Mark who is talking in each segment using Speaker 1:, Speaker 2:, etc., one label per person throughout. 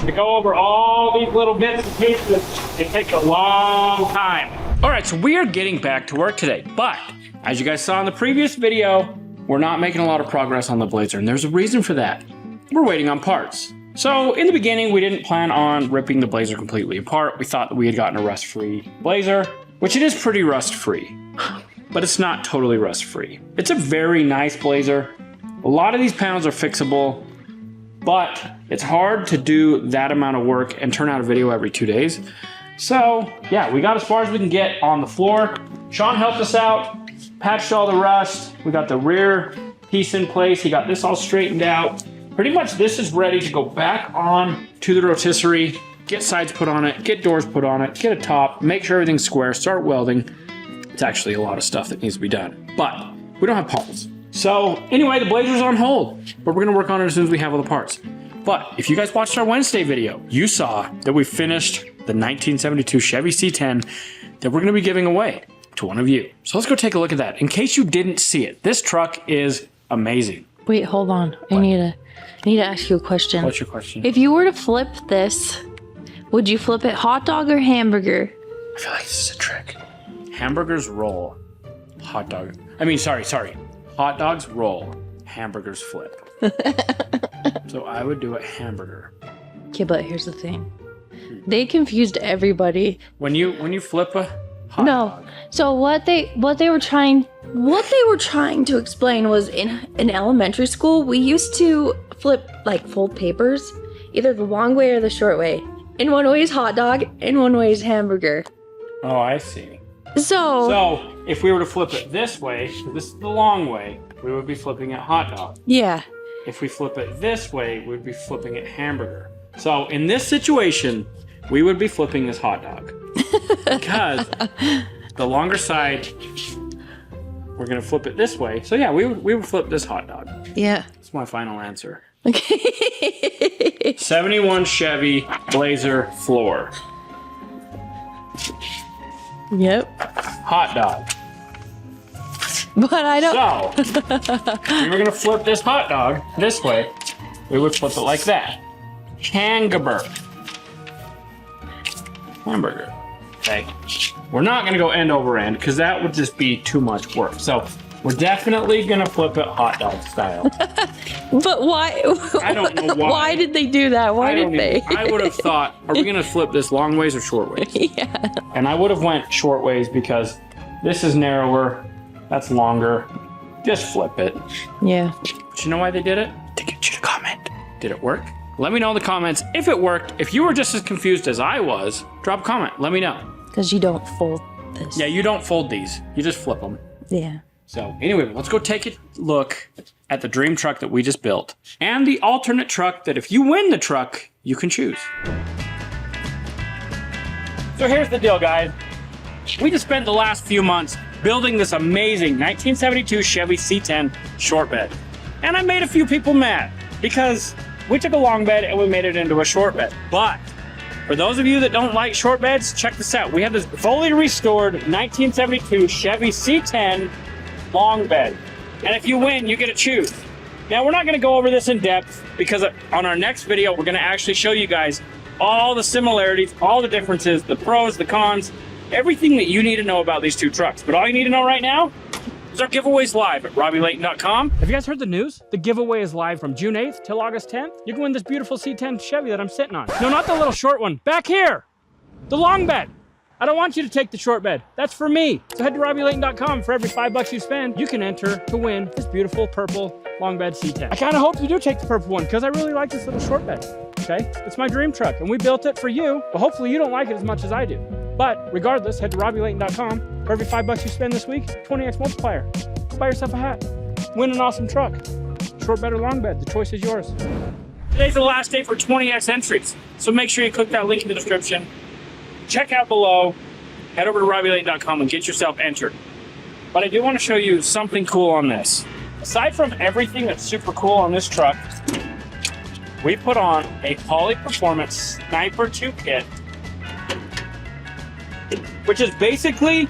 Speaker 1: To go over all these little bits and pieces, it takes a long time. All right, so we are getting back to work today, but as you guys saw in the previous video, we're not making a lot of progress on the Blazer, and there's a reason for that. We're waiting on parts. So in the beginning, we didn't plan on ripping the Blazer completely apart. We thought that we had gotten a rust-free Blazer, which it is pretty rust-free, but it's not totally rust-free. It's a very nice Blazer. A lot of these panels are fixable, but it's hard to do that amount of work and turn out a video every 2 days. So yeah, we got as far as we can get on the floor. Sean helped us out, patched all the rust. We got the rear piece in place. He got this all straightened out. Pretty much this is ready to go back on to the rotisserie, get sides put on it, get doors put on it, get a top, make sure everything's square, start welding. It's actually a lot of stuff that needs to be done, but we don't have parts. So anyway, the Blazer's on hold, but we're gonna work on it as soon as we have all the parts. But if you guys watched our Wednesday video, you saw that we finished the 1972 Chevy C10 that we're gonna be giving away to one of you. So let's go take a look at that. In case you didn't see it, this truck is amazing.
Speaker 2: Wait, hold on. I need to ask you a question.
Speaker 1: What's your question?
Speaker 2: If you were to flip this, would you flip it hot dog or hamburger?
Speaker 1: I feel like this is a trick. Hamburgers roll, hot dog. Sorry. Hot dogs roll, hamburgers flip. So I would do a hamburger.
Speaker 2: Okay, but here's the thing. They confused everybody.
Speaker 1: When you flip a hot dog.
Speaker 2: So what they were trying to explain was in elementary school, we used to flip, like, fold papers, either the long way or the short way. In one way is hot dog, in one way is hamburger.
Speaker 1: Oh, I see.
Speaker 2: So
Speaker 1: if we were to flip it this way, this is the long way, we would be flipping it hot dog.
Speaker 2: yeah.
Speaker 1: If we flip it this way, we'd be flipping it hamburger. So in this situation, we would be flipping this hot dog. Because the longer side, we're gonna flip it this way. So yeah, we would flip this hot dog.
Speaker 2: Yeah.
Speaker 1: That's my final answer.
Speaker 2: Okay.
Speaker 1: 71 Chevy Blazer floor.
Speaker 2: Yep.
Speaker 1: Hot dog.
Speaker 2: But I don't.
Speaker 1: So, if we were gonna flip this hot dog this way, we would flip it like that. Hamburger. Okay. We're not gonna go end over end because that would just be too much work. So we're definitely gonna flip it hot dog style.
Speaker 2: But why?
Speaker 1: I don't know why.
Speaker 2: Why did they do that? Why did they?
Speaker 1: I would have thought, are we gonna flip this long ways or short ways?
Speaker 2: Yeah.
Speaker 1: And I would have went short ways because this is narrower, that's longer. Just flip it.
Speaker 2: Yeah.
Speaker 1: But you know why they did it? To get you to comment. Did it work? Let me know in the comments if it worked. If you were just as confused as I was, drop a comment. Let me know.
Speaker 2: Because you don't fold this.
Speaker 1: Yeah, you don't fold these. You just flip them.
Speaker 2: Yeah.
Speaker 1: So anyway, let's go take a look at the dream truck that we just built and the alternate truck that if you win the truck, you can choose. So here's the deal, guys. We just spent the last few months building this amazing 1972 Chevy C10 short bed. And I made a few people mad because we took a long bed and we made it into a short bed. But for those of you that don't like short beds, check this out. We have this fully restored 1972 Chevy C10 long bed. And if you win, you get to choose. Now, we're not gonna go over this in depth because on our next video, we're gonna actually show you guys all the similarities, all the differences, the pros, the cons, everything that you need to know about these two trucks. But all you need to know right now is our giveaways live at RobbyLayton.com. Have you guys heard the news? The giveaway is live from June 8th till August 10th. You can win this beautiful C10 Chevy that I'm sitting on. No, not the little short one. Back here, the long bed. I don't want you to take the short bed. That's for me. So head to RobbyLayton.com. For every $5 you spend, you can enter to win this beautiful purple long bed C10. I kind of hope you do take the purple one because I really like this little short bed. Okay, it's my dream truck and we built it for you, but hopefully you don't like it as much as I do. But regardless, head to RobbyLayton.com. For every $5 you spend this week, 20x multiplier. Buy yourself a hat. Win an awesome truck. Short bed or long bed, the choice is yours. Today's the last day for 20x entries, so make sure you click that link in the description. Check out below, head over to RobbyLayton.com and get yourself entered. But I do want to show you something cool on this. Aside from everything that's super cool on this truck, we put on a Holley Performance Sniper 2 kit, which is basically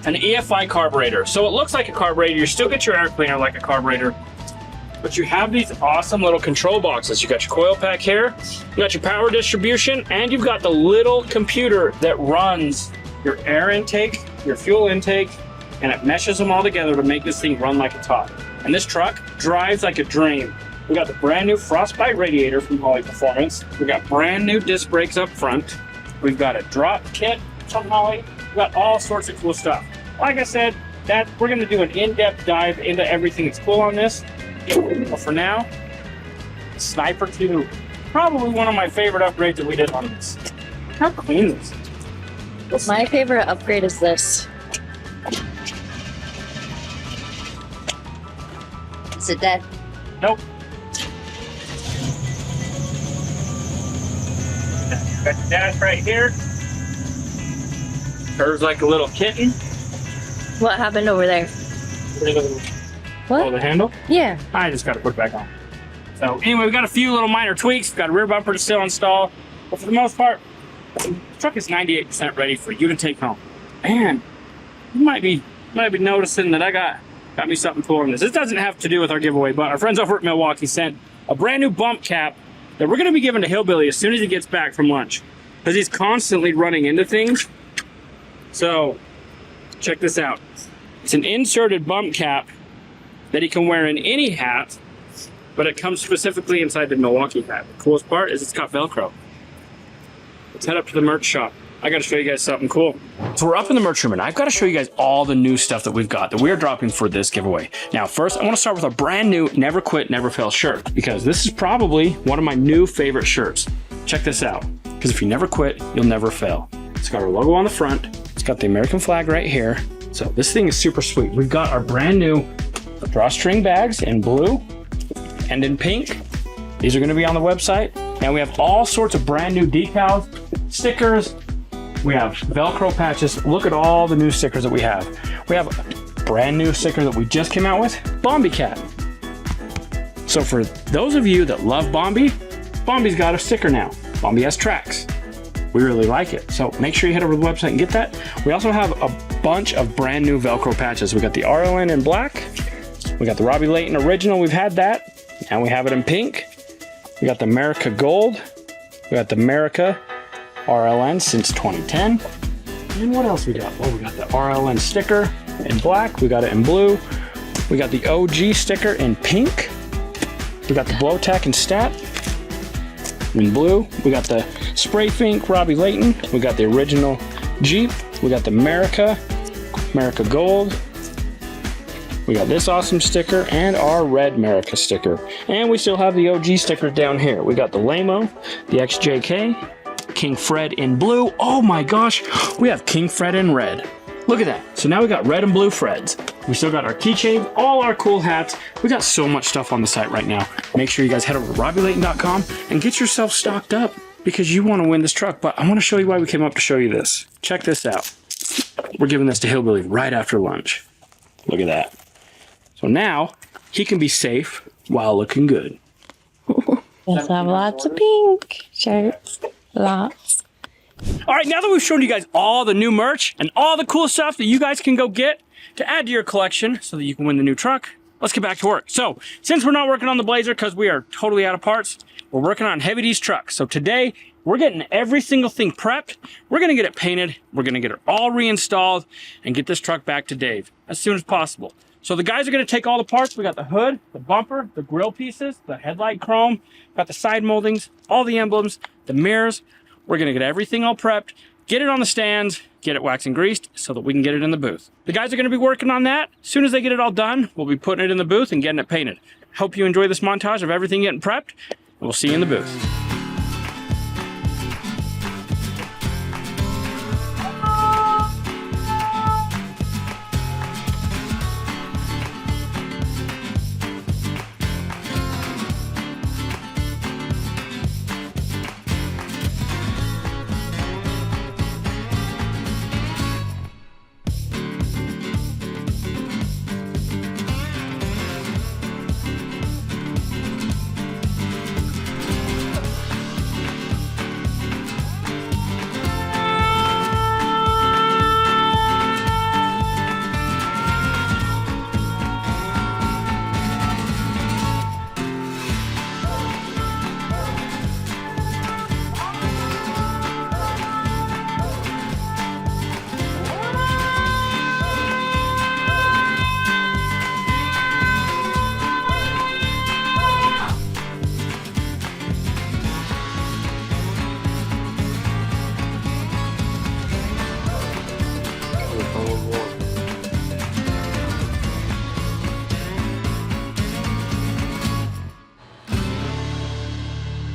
Speaker 1: an EFI carburetor. So it looks like a carburetor, you still get your air cleaner like a carburetor, but you have these awesome little control boxes. You got your coil pack here, you got your power distribution, and you've got the little computer that runs your air intake, your fuel intake, and it meshes them all together to make this thing run like a top. And this truck drives like a dream. We got the brand new Frostbite radiator from Holley Performance. We got brand new disc brakes up front. We've got a drop kit from Holley. We've got all sorts of cool stuff. Like I said, we're gonna do an in-depth dive into everything that's cool on this. But for now, Sniper 2, probably one of my favorite upgrades that we did on this. How clean this is.
Speaker 2: My favorite upgrade is this. Is it dead?
Speaker 1: Nope. Got the dash right here. Curves like a little kitten.
Speaker 2: What happened over there? What?
Speaker 1: Oh, the handle?
Speaker 2: Yeah.
Speaker 1: I just got to put it back on. So anyway, we've got a few little minor tweaks. We've got a rear bumper to still install. But for the most part, the truck is 98% ready for you to take home. And you might be noticing that I got me something cool on this. This doesn't have to do with our giveaway, but our friends over at Milwaukee sent a brand new bump cap that we're going to be giving to Hillbilly as soon as he gets back from lunch, because he's constantly running into things. So check this out. It's an inserted bump cap that he can wear in any hat, but it comes specifically inside the Milwaukee hat. The coolest part is it's got Velcro. Let's head up to the merch shop. I got to show you guys something cool. So we're up in the merch room, and I've got to show you guys all the new stuff that we've got that we're dropping for this giveaway. Now, first, I want to start with a brand new Never Quit, Never Fail shirt, because this is probably one of my new favorite shirts. Check this out, because if you never quit, you'll never fail. It's got our logo on the front. It's got the American flag right here. So this thing is super sweet. We've got our brand new drawstring bags in blue and in pink. These are going to be on the website. And we have all sorts of brand new decals, stickers. We have Velcro patches. Look at all the new stickers that we have. We have a brand new sticker that we just came out with, Bombi Cat. So for those of you that love Bombi, Bombi's got a sticker now. Bombi has tracks. We really like it. So make sure you head over to the website and get that. We also have a bunch of brand new Velcro patches. We got the RLN in black. We got the Robby Layton original. We've had that. And we have it in pink. We got the America Gold. We got the America RLN since 2010. And what else we got? Well, we got the RLN sticker in black. We got it in blue. We got the OG sticker in pink. We got the Blow Tack and Stat in blue. We got the Spray Fink Robby Layton. We got the original Jeep. We got the America Gold. We got this awesome sticker and our red America sticker. And we still have the OG stickers down here. We got the Lamo, the XJK, King Fred in blue. Oh my gosh, we have King Fred in red. Look at that. So now we got red and blue Freds. We still got our keychains, all our cool hats. We got so much stuff on the site right now. Make sure you guys head over to robbylayton.com and get yourself stocked up, because you want to win this truck. But I want to show you why we came up to show you this. Check this out. We're giving this to Hillbilly right after lunch. Look at that. So now he can be safe while looking good.
Speaker 2: Let's have lots of pink shirts. Lots.
Speaker 1: All right, now that we've shown you guys all the new merch and all the cool stuff that you guys can go get to add to your collection so that you can win the new truck, let's get back to work. So since we're not working on the Blazer because we are totally out of parts, we're working on Heavy D's truck. So today we're getting every single thing prepped. We're gonna get it painted. We're gonna get it all reinstalled and get this truck back to Dave as soon as possible. So the guys are gonna take all the parts. We got the hood, the bumper, the grill pieces, the headlight chrome, got the side moldings, all the emblems, the mirrors. We're gonna get everything all prepped, get it on the stands, get it waxed and greased so that we can get it in the booth. The guys are gonna be working on that. As soon as they get it all done, we'll be putting it in the booth and getting it painted. Hope you enjoy this montage of everything getting prepped, and we'll see you in the booth.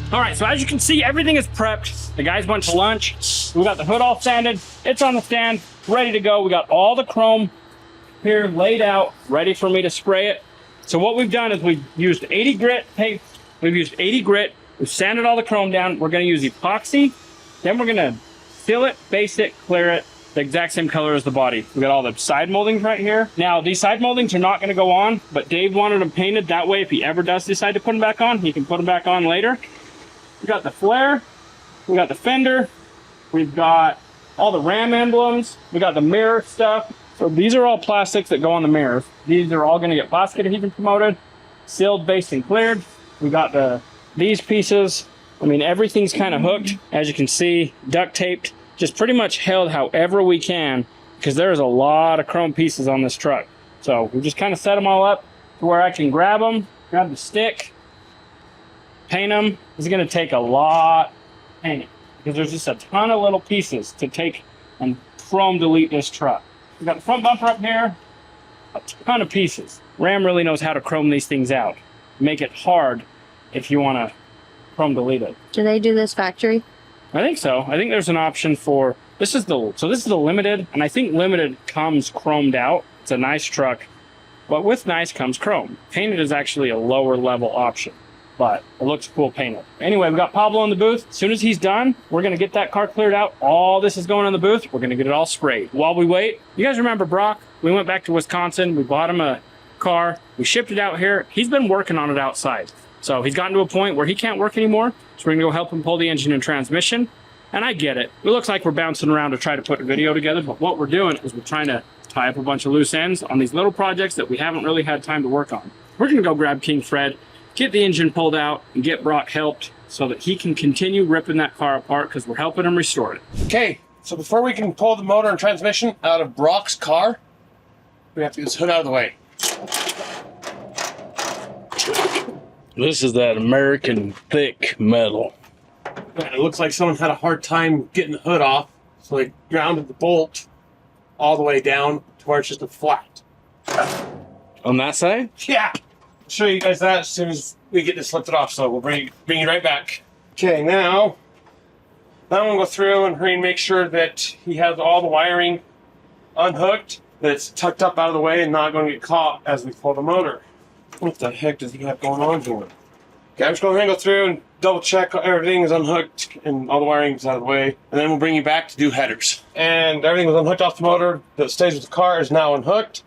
Speaker 1: All right, so as you can see, everything is prepped. The guys went to lunch. We got the hood all sanded. It's on the stand, ready to go. We got all the chrome here laid out, ready for me to spray it. So what we've done is we've used 80 grit paint. We've used 80 grit. We've sanded all the chrome down. We're gonna use epoxy. Then we're gonna seal it, base it, clear it, the exact same color as the body. We got all the side moldings right here. Now, these side moldings are not gonna go on, but Dave wanted them painted. That way, if he ever does decide to put them back on, he can put them back on later. We got the flare, we got the fender, we've got all the Ram emblems, we got the mirror stuff. So these are all plastics that go on the mirrors. These are all gonna get plastic adhesion promoted, sealed, based, and cleared. We got these pieces. I mean, everything's kind of hooked, as you can see, duct taped, just pretty much held however we can, because there's a lot of chrome pieces on this truck. So we just kind of set them all up to where I can grab them, grab the stick, paint them. It's gonna take a lot of painting, because there's just a ton of little pieces to take and chrome delete this truck. We got the front bumper up here, a ton of pieces. Ram really knows how to chrome these things out. Make it hard if you want to chrome delete it.
Speaker 2: Do they do this factory?
Speaker 1: I think so. I think there's an option for this is the limited, and I think limited comes chromed out. It's a nice truck, but with nice comes chrome. Painted is actually a lower level option, but it looks cool painted. Anyway, we got Pablo in the booth. As soon as he's done, we're gonna get that car cleared out. All this is going in the booth. We're gonna get it all sprayed. While we wait, you guys remember Brock? We went back to Wisconsin. We bought him a car. We shipped it out here. He's been working on it outside. So he's gotten to a point where he can't work anymore. So we're gonna go help him pull the engine and transmission. And I get it. It looks like we're bouncing around to try to put a video together, but what we're doing is we're trying to tie up a bunch of loose ends on these little projects that we haven't really had time to work on. We're gonna go grab King Fred, get the engine pulled out, and get Brock helped so that he can continue ripping that car apart, because we're helping him restore it.
Speaker 3: Okay, so before we can pull the motor and transmission out of Brock's car, we have to get this hood out of the way.
Speaker 4: This is that American thick metal.
Speaker 3: And it looks like someone had a hard time getting the hood off, so they grounded the bolt all the way down to where it's just a flat.
Speaker 4: On that side?
Speaker 3: Yeah! I'll show you guys that as soon as we get this lifted off, so we'll bring you right back. Okay, now I'm gonna go through and hurry and make sure that he has all the wiring unhooked, that it's tucked up out of the way and not gonna get caught as we pull the motor. What the heck does he have going on here? Okay, I'm just going to go through and double check everything is unhooked and all the wiring is out of the way, and then we'll bring you back to do headers. And everything was unhooked off the motor that stays with the car is now unhooked.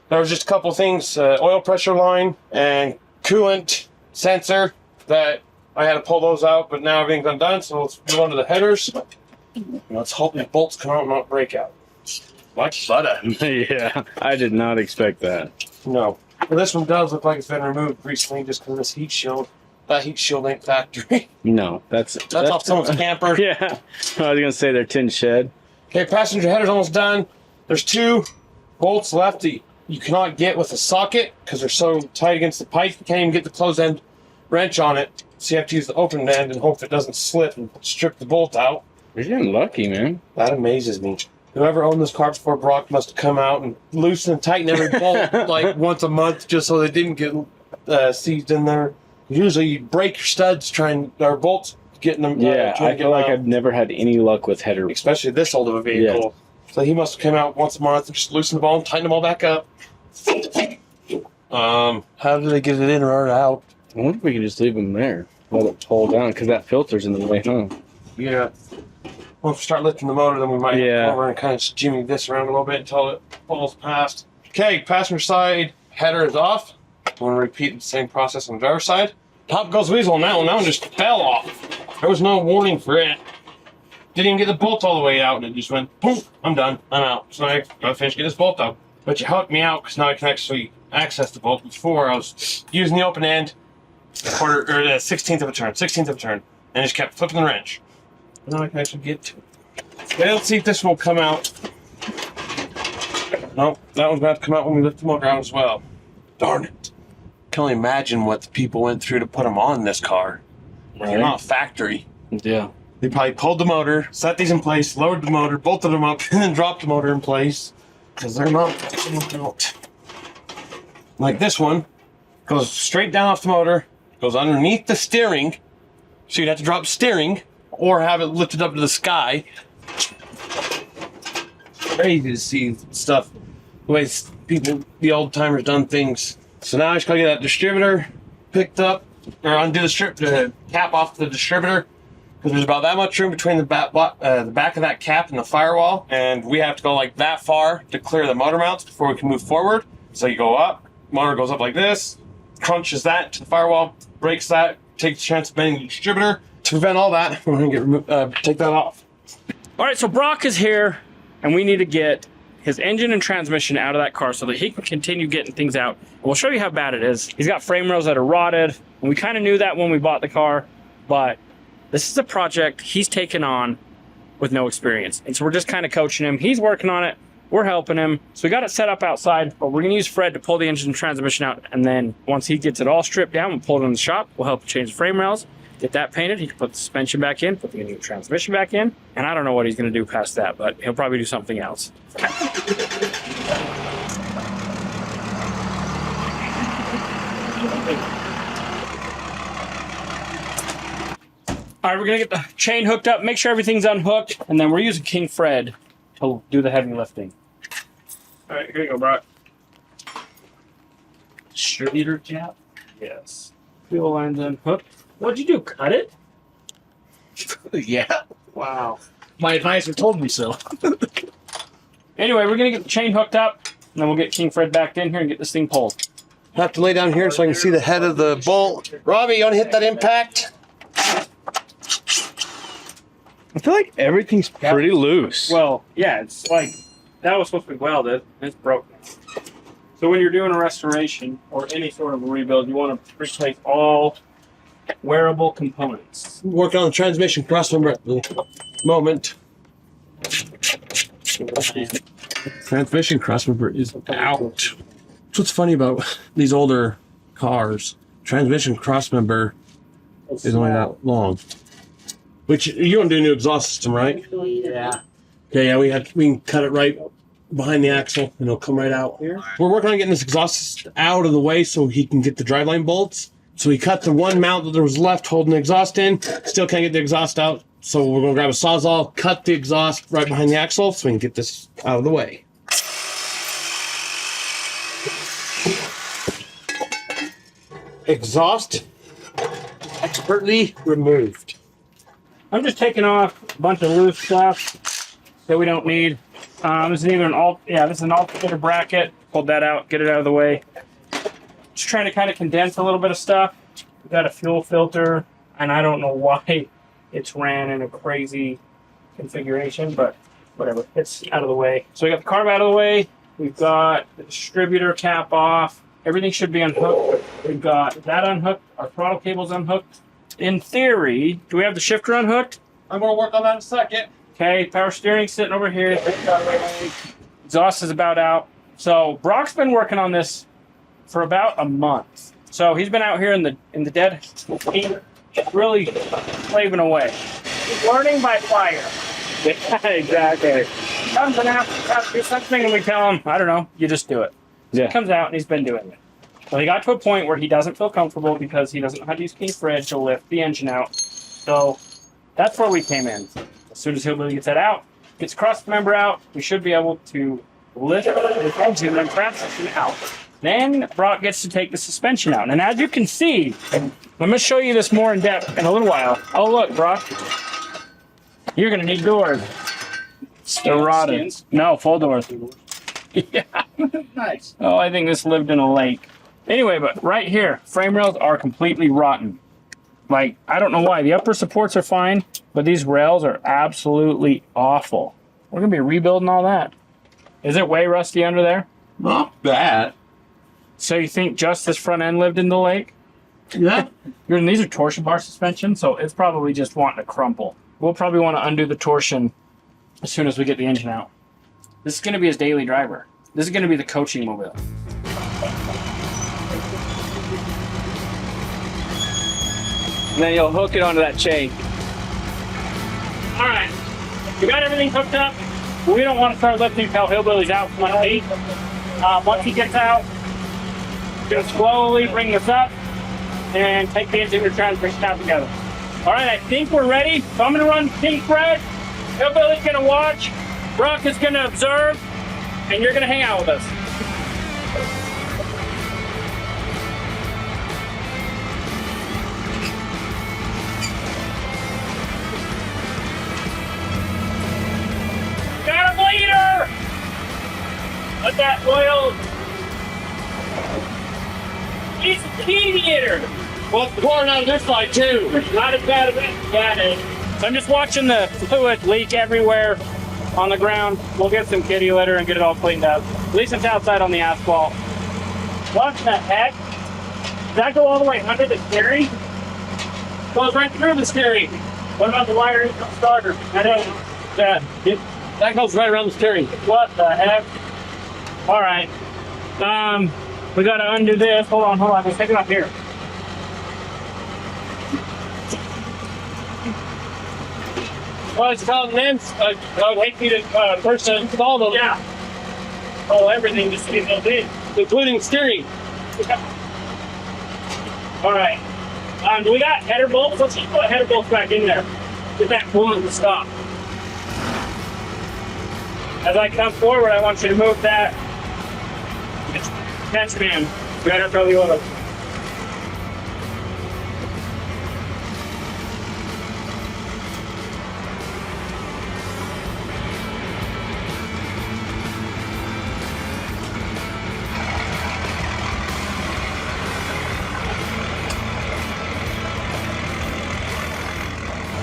Speaker 3: There was just a couple things, oil pressure line and coolant sensor that I had to pull those out, but now everything's undone, so let's move on to the headers. Let's hope the bolts come out and not break out. Like butter.
Speaker 4: Yeah, I did not expect that.
Speaker 3: No. Well, this one does look like it's been removed recently just because of this heat shield. That heat shield ain't factory.
Speaker 4: No, that's
Speaker 3: off someone's camper.
Speaker 4: Yeah, I was gonna say their tin shed.
Speaker 3: Okay, passenger header's almost done. There's 2 bolts left that you cannot get with a socket because they're so tight against the pipe. You can't even get the closed end wrench on it. So you have to use the open end and hope it doesn't slip and strip the bolt out.
Speaker 4: You're getting lucky, man.
Speaker 3: That amazes me. Whoever owned this car before Brock must have come out and loosen and tighten every bolt like once a month just so they didn't get seized in there. Usually you break your studs or bolts getting them.
Speaker 4: Yeah, I feel like I've never had any luck with header.
Speaker 3: Especially this old of a vehicle. Yeah. So he must have come out once a month and just loosen the ball and tighten them all back up. How do they get it in or out?
Speaker 4: I wonder if we can just leave them there. Let it pull down, because that filter's in the way, huh?
Speaker 3: Yeah. Once we start lifting the motor, then we might go over and kind of jimmy this around a little bit until it falls past. Okay, passenger side header is off. I'm going to repeat the same process on the driver's side. Top goes weasel on that one. That one just fell off. There was no warning for it. Didn't even get the bolt all the way out, and it just went, poof, I'm done, I'm out. So I gotta finish getting this bolt out. But you helped me out, because now I can actually access the bolt. Before, I was using the open end, the 16th of a turn, and just kept flipping the wrench. Now I can actually get to it. Okay, let's see if this one will come out. Nope, that one's about to come out when we lift the motor out as well. Darn it. I can only imagine what the people went through to put them on this car.
Speaker 4: Right.
Speaker 3: They're not factory.
Speaker 4: Yeah.
Speaker 3: They probably pulled the motor, set these in place, lowered the motor, bolted them up, and then dropped the motor in place. Because they're not out. Like this one, goes straight down off the motor, goes underneath the steering, So you'd have to drop steering or have it lifted up to the sky. Crazy to see stuff, the way people, the old timers done things. So now I just gotta get that distributor picked up, or undo the cap off the distributor, because there's about that much room between the back of that cap and the firewall, and we have to go like that far to clear the motor mounts before we can move forward. So you go up, motor goes up like this, crunches that to the firewall, breaks that, takes the chance of bending the distributor. To prevent all that, we're gonna take that off.
Speaker 1: All right, so Brock is here, and we need to get his engine and transmission out of that car so that he can continue getting things out. And we'll show you how bad it is. He's got frame rails that are rotted, and we kind of knew that when we bought the car, but this is a project he's taken on with no experience. And so we're just kind of coaching him. He's working on it. We're helping him. So we got it set up outside, but we're gonna use Fred to pull the engine and transmission out. And then once he gets it all stripped down, we'll pull it in the shop. We'll help him change the frame rails, get that painted. He can put the suspension back in, put the new transmission back in. And I don't know what he's gonna do past that, but he'll probably do something else. All right, we're gonna get the chain hooked up, make sure everything's unhooked, and then we're using King Fred to do the heavy lifting. All right, here you go, Brock. Distributor cap? Yes. Fuel line's unhooked. What'd you do, cut it?
Speaker 5: Yeah.
Speaker 1: Wow.
Speaker 5: My advisor told me so.
Speaker 1: Anyway, we're gonna get the chain hooked up, and then we'll get King Fred back in here and get this thing pulled.
Speaker 3: I have to lay down here so I can see the head of the bolt. Robby, you wanna hit that impact?
Speaker 4: I feel like everything's pretty loose.
Speaker 1: Well, yeah, it's like, that was supposed to be welded, and it's broken. So when you're doing a restoration or any sort of a rebuild, you want to replace all wearable components.
Speaker 3: Working on the transmission crossmember at the moment. Transmission crossmember is out. That's what's funny about these older cars. Transmission crossmember is only that long. Which, you don't do a new exhaust system, right?
Speaker 5: Yeah.
Speaker 3: Okay, yeah, we can cut it right behind the axle and it'll come right out. We're working on getting this exhaust out of the way so he can get the driveline bolts. So we cut the one mount that there was left holding the exhaust in. Still can't get the exhaust out. So we're gonna grab a Sawzall, cut the exhaust right behind the axle so we can get this out of the way. Exhaust expertly removed.
Speaker 1: I'm just taking off a bunch of loose stuff that we don't need. This is either this is an alternator bracket. Pulled that out, get it out of the way. Just trying to kind of condense a little bit of stuff. We've got a fuel filter, and I don't know why it's ran in a crazy configuration, but whatever, it's out of the way. So we got the carb out of the way. We've got the distributor cap off. Everything should be unhooked. We've got that unhooked. Our throttle cable's unhooked. In theory, do we have the shifter unhooked?
Speaker 3: I'm gonna work on that in a second.
Speaker 1: Okay, power steering sitting over here. Exhaust is about out. So Brock's been working on this for about a month. So he's been out here in the dead heat, really slaving away. He's learning by fire. Yeah, exactly. Comes and has to do something, and we tell him, I don't know, you just do it. So
Speaker 4: Yeah.
Speaker 1: he comes out and he's been doing it. So he got to a point where he doesn't feel comfortable because he doesn't know how to use King Fred to lift the engine out. So that's where we came in. As soon as Hillbilly gets that out, gets cross member out, we should be able to lift the engine and transmission out. Then Brock gets to take the suspension out. And as you can see, I'm going to show you this more in depth in a little while. Oh, look, Brock. You're going to need doors. They're rotted. No, full doors. Yeah.
Speaker 5: Nice.
Speaker 1: Oh, I think this lived in a lake. Anyway, but right here, frame rails are completely rotten. Like, I don't know why. The upper supports are fine, but these rails are absolutely awful. We're going to be rebuilding all that. Is it way rusty under there?
Speaker 3: Not bad.
Speaker 1: So you think just this front end lived in the lake?
Speaker 3: Yeah.
Speaker 1: And these are torsion bar suspension, so it's probably just wanting to crumple. We'll probably want to undo the torsion as soon as we get the engine out. This is going to be his daily driver. This is going to be the coaching mobile.
Speaker 4: And then you'll hook it onto that chain.
Speaker 1: All right, we got everything hooked up. We don't want to start lifting until Hillbilly's out from underneath. Once he gets out, we're going to slowly bring this up and take the engine and transmission out together. All right, I think we're ready. So I'm gonna run pink thread. Hillbilly's gonna watch. Brock is gonna observe, and you're gonna hang out with us. Got a bleeder! Let that oil. He's a deviator. Well, it's pouring on this side too. Not as bad as that. So I'm just watching the fluid leak everywhere on the ground. We'll get some kitty litter and get it all cleaned up. At least it's outside on the asphalt. What the heck? Does that go all the way under the steering? Goes right through the steering. What about the wire in the starter? That goes right around the steering. What the heck? All right. We gotta undo this. Hold on. Let's take it up here.
Speaker 3: Well, it's called names. I would hate you to first install them.
Speaker 1: Yeah. Oh, everything just gets built in,
Speaker 3: Including steering.
Speaker 1: All right. Do we got header bolts? Let's just put header bolts back in there. Get that pulling to stop. As I come forward, I want you to move that catch band. We gotta throw the oil.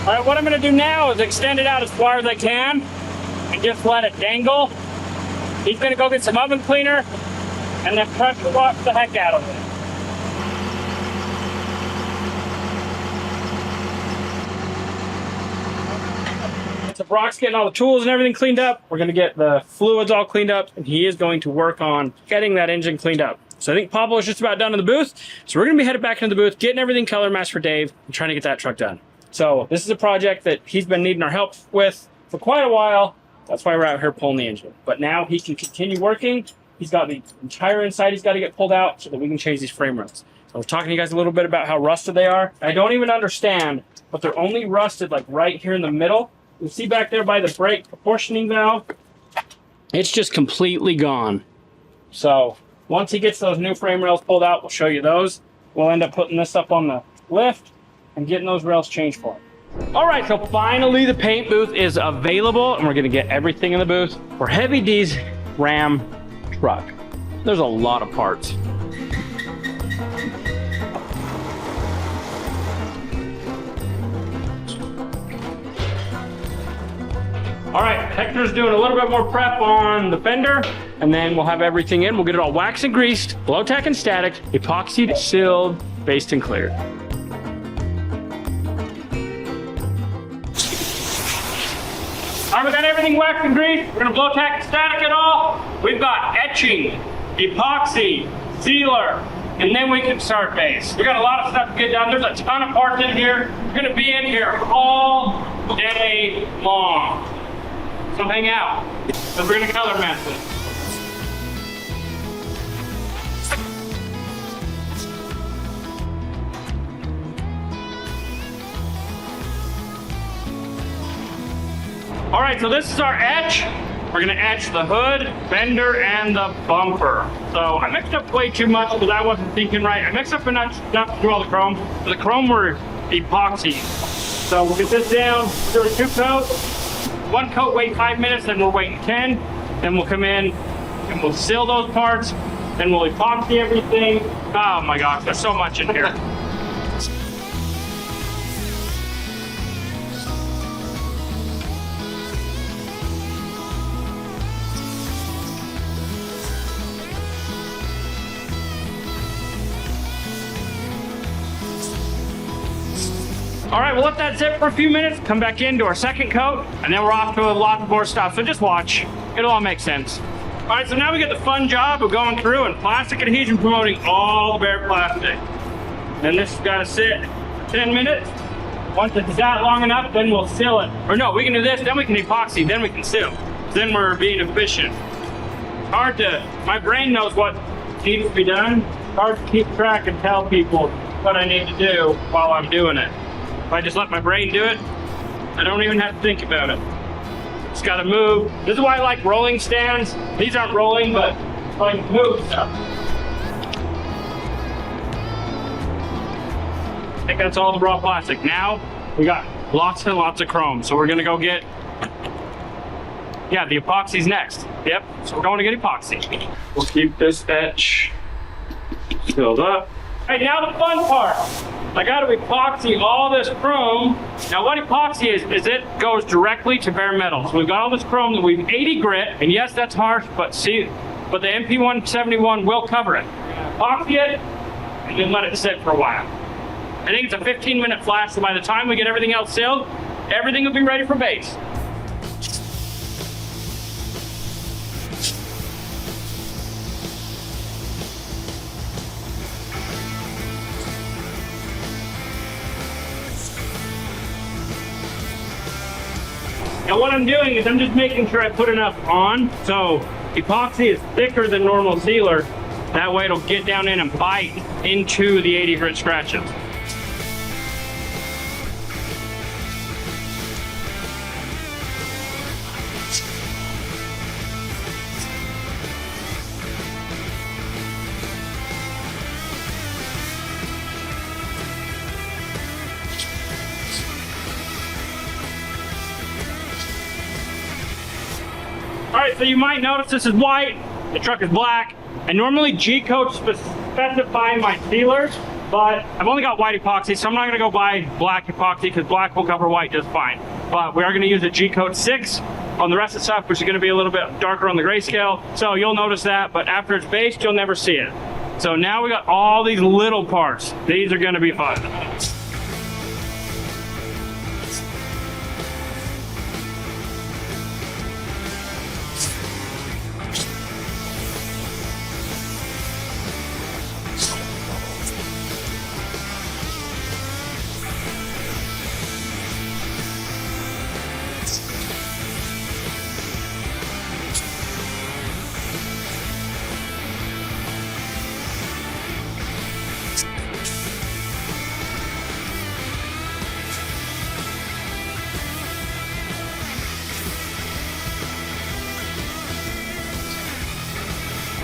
Speaker 1: All right, what I'm gonna do now is extend it out as far as I can and just let it dangle. He's gonna go get some oven cleaner and then pressure wash the heck out of it. So Brock's getting all the tools and everything cleaned up. We're gonna get the fluids all cleaned up, and he is going to work on getting that engine cleaned up. So I think Pablo's just about done in the booth. So we're gonna be headed back into the booth, getting everything color matched for Dave, and trying to get that truck done. So this is a project that he's been needing our help with for quite a while. That's why we're out here pulling the engine. But now he can continue working. He's got the entire inside he's got to get pulled out so that we can change these frame rails. So I was talking to you guys a little bit about how rusted they are. I don't even understand, but they're only rusted like right here in the middle. You see back there by the brake proportioning valve, it's just completely gone. So once he gets those new frame rails pulled out, we'll show you those. We'll end up putting this up on the lift and getting those rails changed for him. All right, so finally the paint booth is available, and we're gonna get everything in the booth for Heavy D's Ram truck. There's a lot of parts. All right, Hector's doing a little bit more prep on the fender, and then we'll have everything in. We'll get it all waxed and greased, blow tack and static, epoxied, sealed, based and cleared. All right, we got everything waxed and greased. We're gonna blow tack and static it all. We've got etching, epoxy, sealer, and then we can start base. We got a lot of stuff to get done. There's a ton of parts in here. We're gonna be in here all day long. So hang out, because we're gonna color match this. All right, so this is our etch. We're gonna etch the hood, fender, and the bumper. So I mixed up way too much because I wasn't thinking right. I mixed up enough to do all the chrome. For the chrome, we're epoxy. So we'll get this down, do a 2 coat. 1 coat, wait 5 minutes, then we're waiting 10. Then we'll come in and we'll seal those parts. Then we'll epoxy everything. Oh my gosh, there's so much in here. All right, we'll let that zip for a few minutes, come back in, do our 2nd coat, and then we're off to a lot more stuff. So just watch, it'll all make sense. All right, so now we get the fun job of going through and plastic adhesion promoting all the bare plastic. Then this has got to sit 10 minutes. Once it's sat long enough, then we'll seal it. Or no, we can do this, then we can epoxy, then we can seal. Then we're being efficient. Hard to, my brain knows what needs to be done. Hard to keep track and tell people what I need to do while I'm doing it. If I just let my brain do it, I don't even have to think about it. Just gotta move. This is why I like rolling stands. These aren't rolling, but I can move stuff. I think that's all the raw plastic. Now, we got lots and lots of chrome. So we're gonna go get, yeah, the epoxy's next. Yep, so we're going to get epoxy. We'll keep this etch filled up. All right, now the fun part. I got to epoxy all this chrome. Now what epoxy is it goes directly to bare metal. So we've got all this chrome that we've 80 grit, and yes, that's harsh, but the MP171 will cover it. Epoxy it, and then let it sit for a while. I think it's a 15-minute flash, so by the time we get everything else sealed, everything will be ready for base. Now what I'm doing is I'm just making sure I put enough on. So epoxy is thicker than normal sealer. That way it'll get down in and bite into the 80 grit scratches. All right, so you might notice this is white, the truck is black, and normally G-coats specify my sealers, but I've only got white epoxy, so I'm not gonna go buy black epoxy because black will cover white just fine. But we are gonna use a G-coat 6 on the rest of the stuff, which is gonna be a little bit darker on the grayscale. So you'll notice that, but after it's based, you'll never see it. So now we got all these little parts. These are gonna be fun.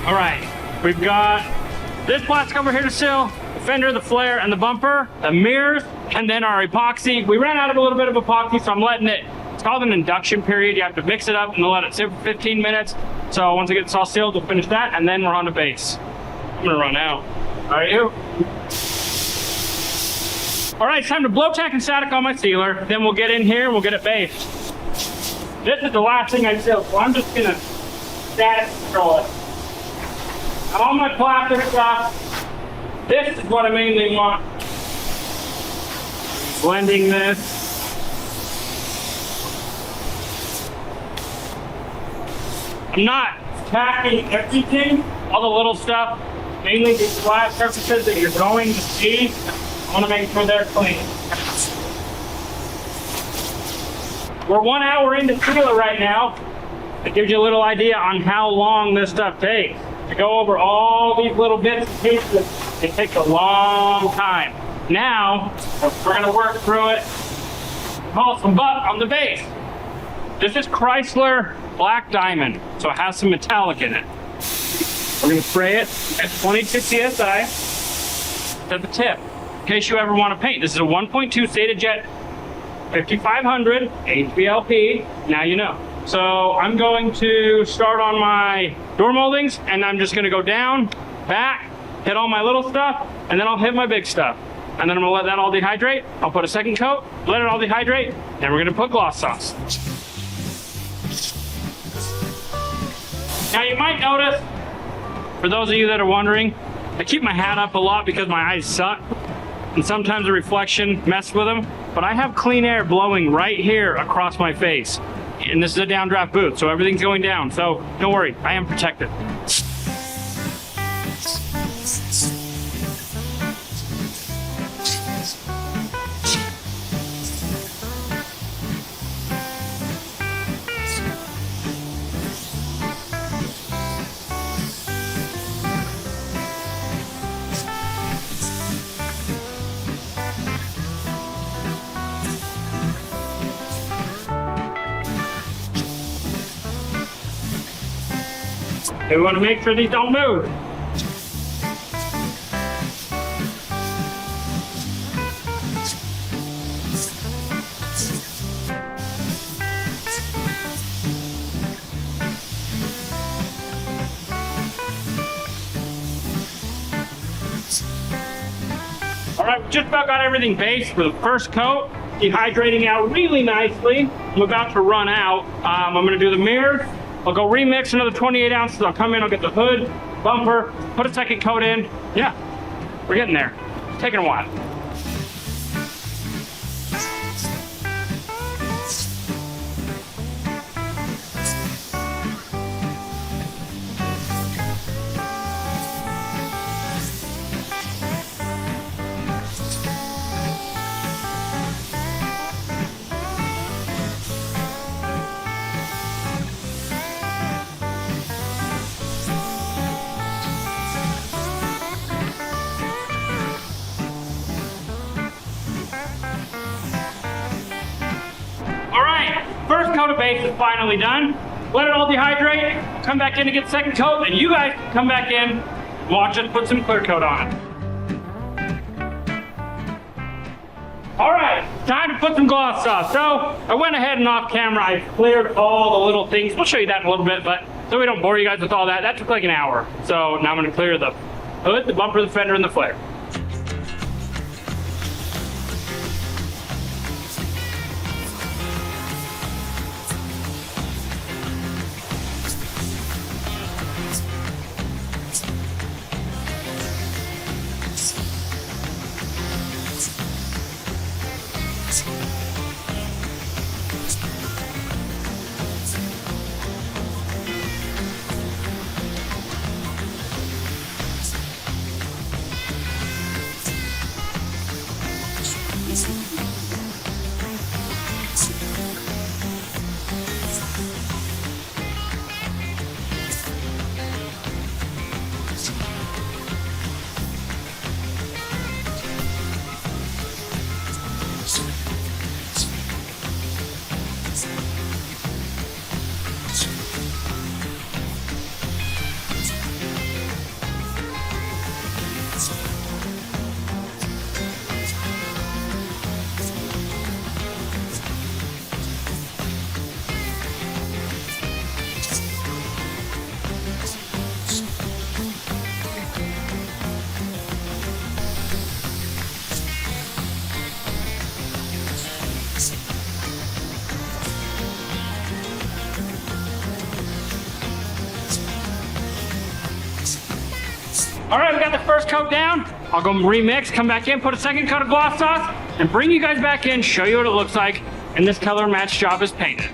Speaker 1: All right, we've got this plastic over here to seal, the fender, the flare, and the bumper, the mirrors, and then our epoxy. We ran out of a little bit of epoxy, so I'm letting it, it's called an induction period. You have to mix it up and let it sit for 15 minutes. So once it gets all sealed, we'll finish that, and then we're on to base. I'm gonna run out. Are you? All right, it's time to blow tack and static on my sealer. Then we'll get in here and we'll get it based. This is the last thing I seal, so I'm just gonna static control it. All my plastic stuff, this is what I mainly want. Blending this. I'm not tacking everything, all the little stuff, mainly these flat surfaces that you're going to see. I want to make sure they're clean. We're 1 hour into sealer right now. It gives you a little idea on how long this stuff takes. To go over all these little bits and pieces, it takes a long time. Now, we're gonna work through it, haul some butt on the base. This is Chrysler Black Diamond, so it has some metallic in it. We're gonna spray it at 22 PSI at the tip, in case you ever wanna paint. This is a 1.2 Jet 5500 HVLP, now you know. So I'm going to start on my door moldings, and I'm just gonna go down, back, hit all my little stuff, and then I'll hit my big stuff. And then I'm gonna let that all dehydrate. I'll put a second coat, let it all dehydrate, and we're gonna put gloss sauce. Now you might notice, for those of you that are wondering, I keep my hat up a lot because my eyes suck, and sometimes the reflection messes with them, but I have clean air blowing right here across my face. And this is a downdraft booth, so everything's going down. So don't worry, I am protected. And we want to make sure these don't move. All right, we just about got everything based for the first coat. Dehydrating out really nicely. I'm about to run out. I'm gonna do the mirrors. I'll go remix another 28 ounces. I'll come in, I'll get the hood, bumper, put a second coat in. Yeah, we're getting there. It's taking a while. First coat of base is finally done. Let it all dehydrate, come back in to get second coat, and you guys come back in, watch us put some clear coat on. All right, time to put some gloss off. So I went ahead and off camera, I cleared all the little things. We'll show you that in a little bit, but so we don't bore you guys with all that. That took like an hour. So now I'm gonna clear the hood, the bumper, the fender, and the flare. All right, we got the first coat down. I'll go remix, come back in, put a second coat of gloss sauce, and bring you guys back in, show you what it looks like, and this color match job is painted.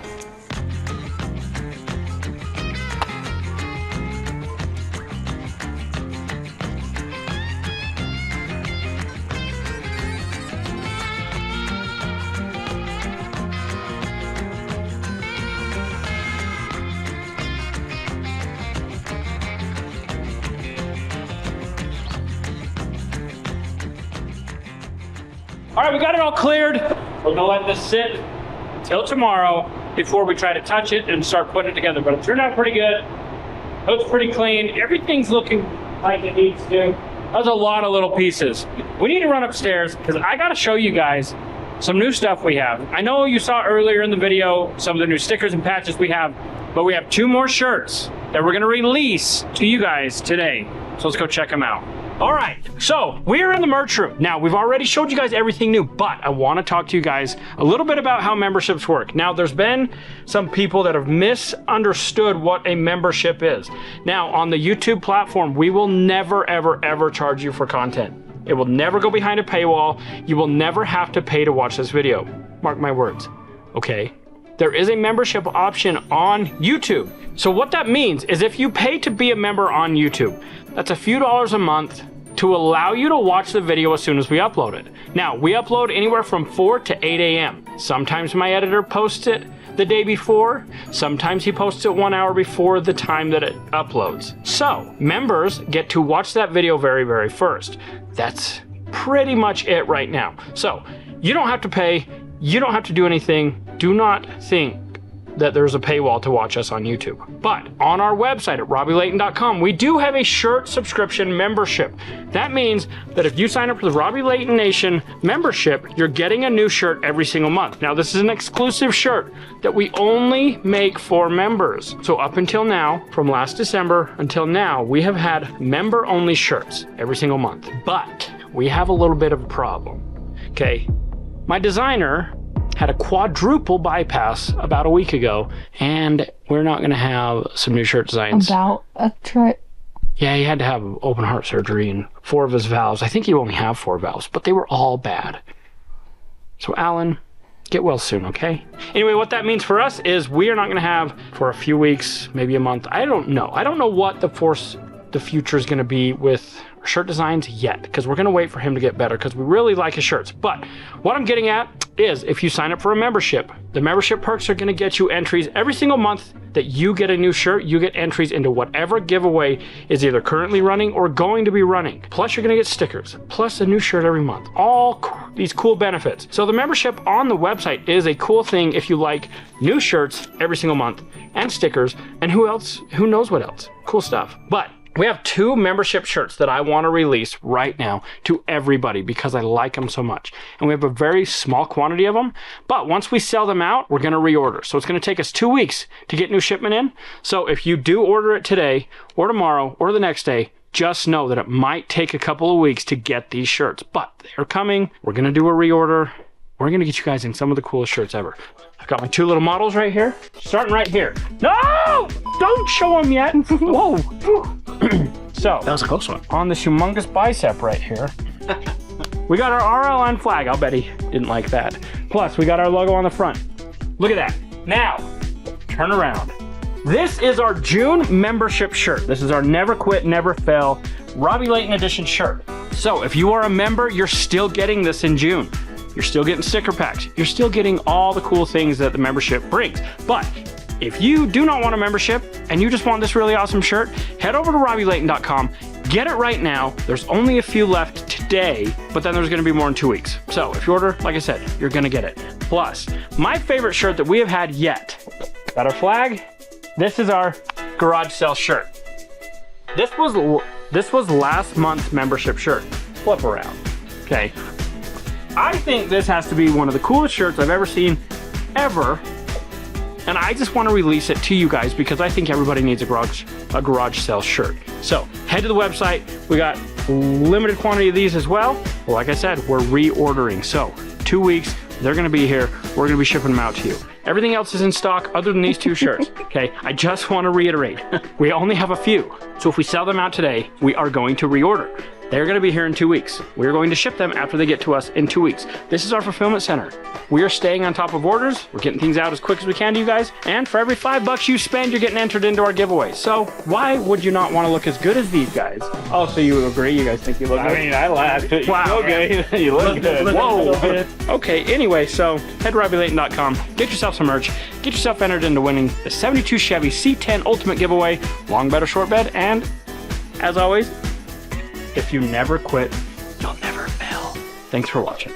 Speaker 1: All right, we got it all cleared. We're gonna let this sit till tomorrow before we try to touch it and start putting it together. But it turned out pretty good. Looks pretty clean. Everything's looking like it needs to. There's a lot of little pieces. We need to run upstairs because I gotta show you guys some new stuff we have. I know you saw earlier in the video some of the new stickers and patches we have, but we have 2 more shirts that we're gonna release to you guys today. So let's go check them out. All right, so we're in the merch room. Now, we've already showed you guys everything new, but I want to talk to you guys a little bit about how memberships work. Now, there's been some people that have misunderstood what a membership is. Now, on the YouTube platform, we will never, ever, ever charge you for content. It will never go behind a paywall. You will never have to pay to watch this video. Mark my words, okay? There is a membership option on YouTube. So what that means is if you pay to be a member on YouTube, that's a few dollars a month to allow you to watch the video as soon as we upload it. Now, we upload anywhere from 4 to 8 a.m. Sometimes my editor posts it the day before. Sometimes he posts it 1 hour before the time that it uploads. So, members get to watch that video very, very first. That's pretty much it right now. So, you don't have to pay. You don't have to do anything. Do not think that there's a paywall to watch us on YouTube. But on our website at robbylayton.com, we do have a shirt subscription membership. That means that if you sign up for the Robby Layton Nation membership, you're getting a new shirt every single month. Now, this is an exclusive shirt that we only make for members. So up until now, from last December until now, we have had member-only shirts every single month. But we have a little bit of a problem, okay? My designer had a quadruple bypass about a week ago, and we're not gonna have some new shirt designs.
Speaker 2: About a trip.
Speaker 1: Yeah, he had to have open heart surgery and 4 of his valves. I think you only have 4 valves, but they were all bad. So Alan, get well soon, okay? Anyway, what that means for us is we are not gonna have for a few weeks, maybe a month. I don't know. I don't know what the future is gonna be with shirt designs yet, because we're gonna wait for him to get better because we really like his shirts. But what I'm getting at is if you sign up for a membership, the membership perks are gonna get you entries every single month that you get a new shirt. You get entries into whatever giveaway is either currently running or going to be running. Plus you're gonna get stickers, plus a new shirt every month. All these cool benefits. So the membership on the website is a cool thing if you like new shirts every single month and stickers, and who knows what else. Cool stuff. But we have 2 membership shirts that I want to release right now to everybody because I like them so much. And we have a very small quantity of them, but once we sell them out, we're going to reorder. So it's going to take us 2 weeks to get new shipment in. So if you do order it today or tomorrow or the next day, just know that it might take a couple of weeks to get these shirts, but they're coming. We're going to do a reorder. We're going to get you guys in some of the coolest shirts ever. I've got my 2 little models right here, starting right here. No! Don't show them yet. Whoa. So,
Speaker 5: That was a close one.
Speaker 1: on this humongous bicep right here, we got our RLN flag. I'll bet he didn't like that. Plus, we got our logo on the front. Look at that. Now, turn around. This is our June membership shirt. This is our Never Quit, Never Fail Robby Layton Edition shirt. So, if you are a member, you're still getting this in June. You're still getting sticker packs. You're still getting all the cool things that the membership brings. But if you do not want a membership and you just want this really awesome shirt, head over to robbylayton.com. Get it right now. There's only a few left today, but then there's going to be more in 2 weeks. So if you order, like I said, you're going to get it. Plus, my favorite shirt that we have had yet, got our flag. This is our garage sale shirt. This was last month's membership shirt. Flip around. Okay. I think this has to be one of the coolest shirts I've ever seen, ever. And I just want to release it to you guys because I think everybody needs a garage sale shirt. So head to the website. We got limited quantity of these as well. Well, like I said, we're reordering. So 2 weeks, they're going to be here. We're going to be shipping them out to you. Everything else is in stock other than these 2 shirts. Okay, I just want to reiterate. We only have a few. So if we sell them out today, we are going to reorder. They're going to be here in 2 weeks. We're going to ship them after they get to us in 2 weeks. This is our fulfillment center. We are staying on top of orders. We're getting things out as quick as we can to you guys. And for every $5 you spend, you're getting entered into our giveaway. So why would you not want to look as good as these guys? Oh, so you agree? You guys think you look good?
Speaker 3: I mean, I laughed.
Speaker 1: Wow.
Speaker 3: Okay, you look good.
Speaker 1: Whoa. Okay, anyway, so head to robbylayton.com, get yourself some merch, get yourself entered into winning the 72 Chevy C10 Ultimate Giveaway, long bed or short bed, and as always, if you never quit, you'll never fail. Thanks for watching.